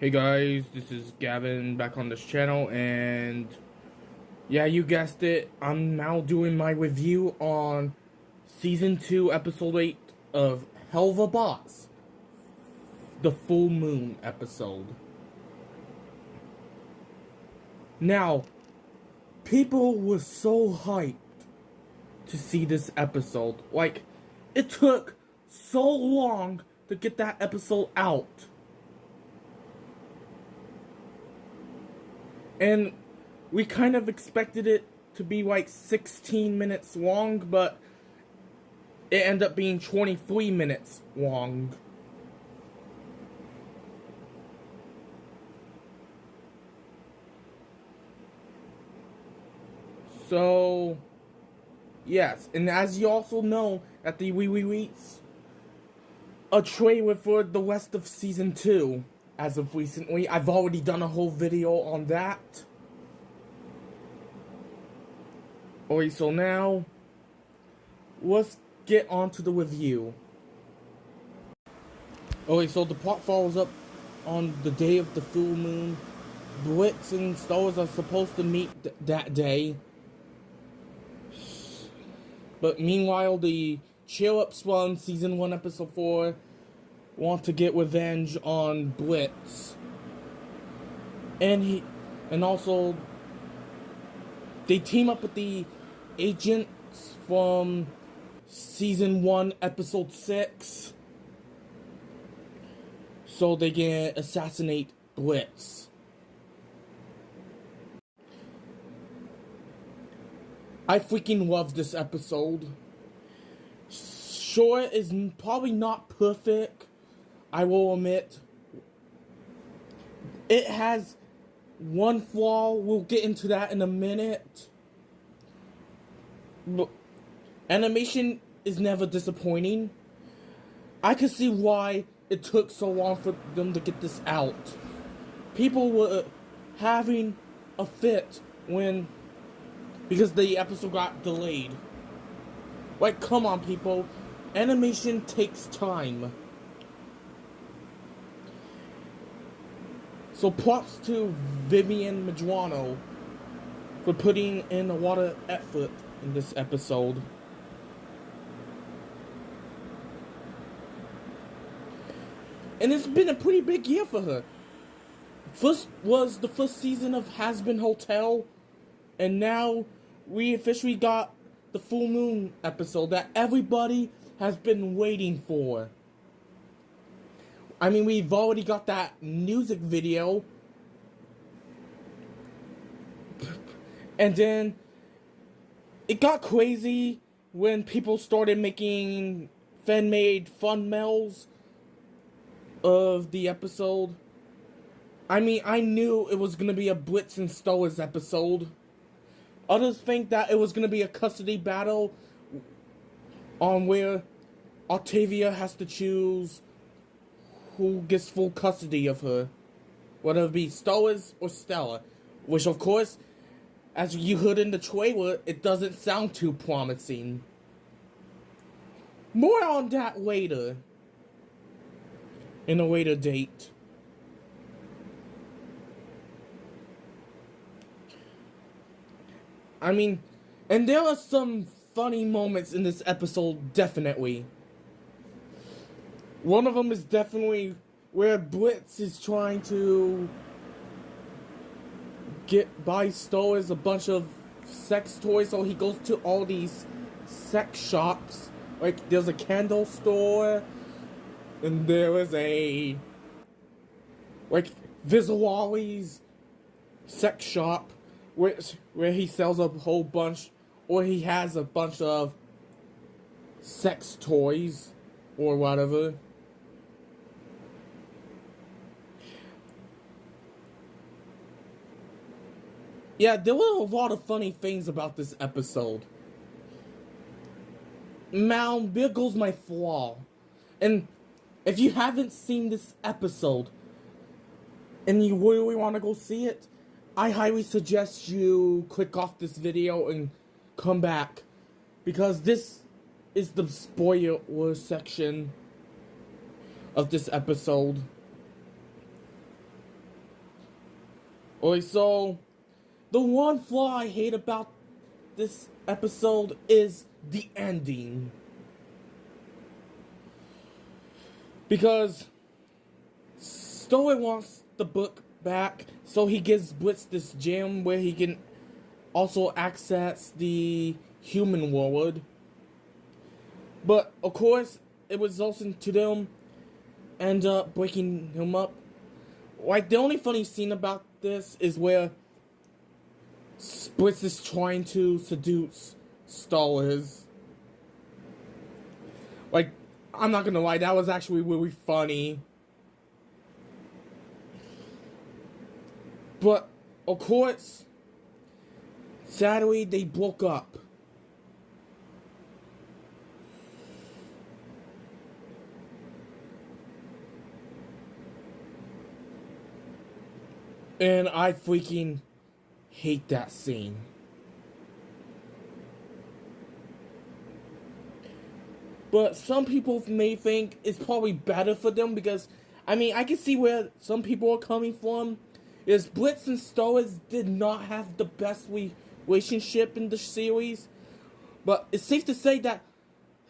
Hey guys, this is Gavin back on this channel, and yeah, you guessed it, I'm now doing my review on Season 2, Episode 8 of Helluva, the Full Moon episode. Now, people were so hyped to see this episode. Like, it took so long to get that episode out. And we kind of expected it to be like 16 minutes long, but it ended up being 23 minutes long. So, yes, and as you also know, at the we release a trailer for the rest of Season 2. As of recently, I've already done a whole video on that. Alright, so now, let's get on to the review. Alright, so the plot follows up on the day of the full moon. Blitz and Stars are supposed to meet that day. But meanwhile, the cheer-ups from Season 1, Episode 4 want to get revenge on Blitz. And also they team up with the agents from Season 1, Episode 6, so they can assassinate Blitz. I freaking love this episode. Sure, it's probably not perfect, I will admit. It has one flaw, we'll get into that in a minute. But animation is never disappointing. I can see why it took so long for them to get this out. People were having a fit because the episode got delayed. Like, come on people, animation takes time. So props to Vivian Medrano for putting in a lot of effort in this episode. And it's been a pretty big year for her. First was the first season of Has Been Hotel, and now we officially got the Full Moon episode that everybody has been waiting for. I mean, we've already got that music video. And then it got crazy when people started making fan-made fun mails of the episode. I mean, I knew it was going to be a Blitz and Stars episode. Others think that it was going to be a custody battle on where Octavia has to choose who gets full custody of her, whether it be Stars or Stella, which of course, as you heard in the trailer, it doesn't sound too promising. More on that later, in a later date. I mean, and there are some funny moments in this episode, definitely. One of them is definitely where Blitz is trying to buy Stars a bunch of sex toys, so he goes to all these sex shops. Like, there's a candle store, and there is a, like, Visuali's sex shop, where he sells a whole bunch, or he has a bunch of sex toys, or whatever. Yeah, there were a lot of funny things about this episode. Now, there goes my flaw. And if you haven't seen this episode, and you really want to go see it, I highly suggest you click off this video and come back. Because this is the spoiler section of this episode. Alright, so the one flaw I hate about this episode is the ending. Because Stoic wants the book back, so he gives Blitz this gem where he can also access the human world. But of course, it results into them end up breaking him up. Like, the only funny scene about this is where Blitz is trying to seduce Stars. Like, I'm not gonna lie, that was actually really funny. But, of course, sadly, they broke up. And I freaking hate that scene. But some people may think it's probably better for them because, I mean, I can see where some people are coming from. Is Blitz and Stoic did not have the best relationship in the series. But it's safe to say that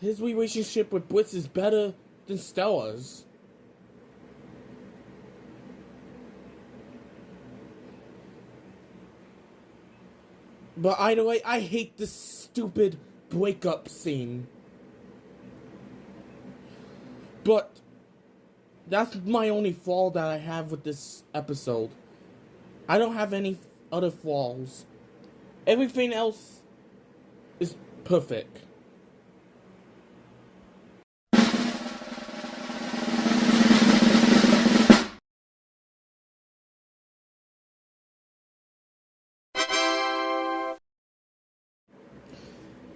his relationship with Blitz is better than Stella's. But either way, I hate this stupid breakup scene. But that's my only flaw that I have with this episode. I don't have any other flaws. Everything else is perfect.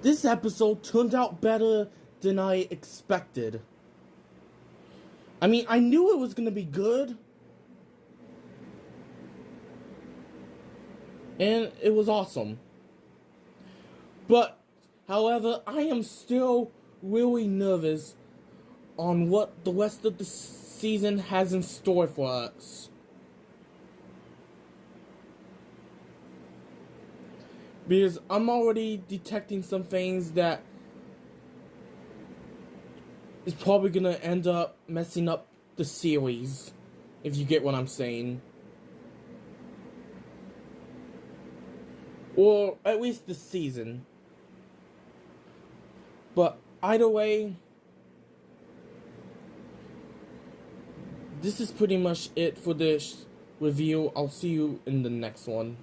This episode turned out better than I expected. I mean, I knew it was gonna be good. And it was awesome. But, however, I am still really nervous on what the rest of the season has in store for us. Because I'm already detecting some things that is probably gonna end up messing up the series, if you get what I'm saying. Or at least the season. But either way, this is pretty much it for this review. I'll see you in the next one.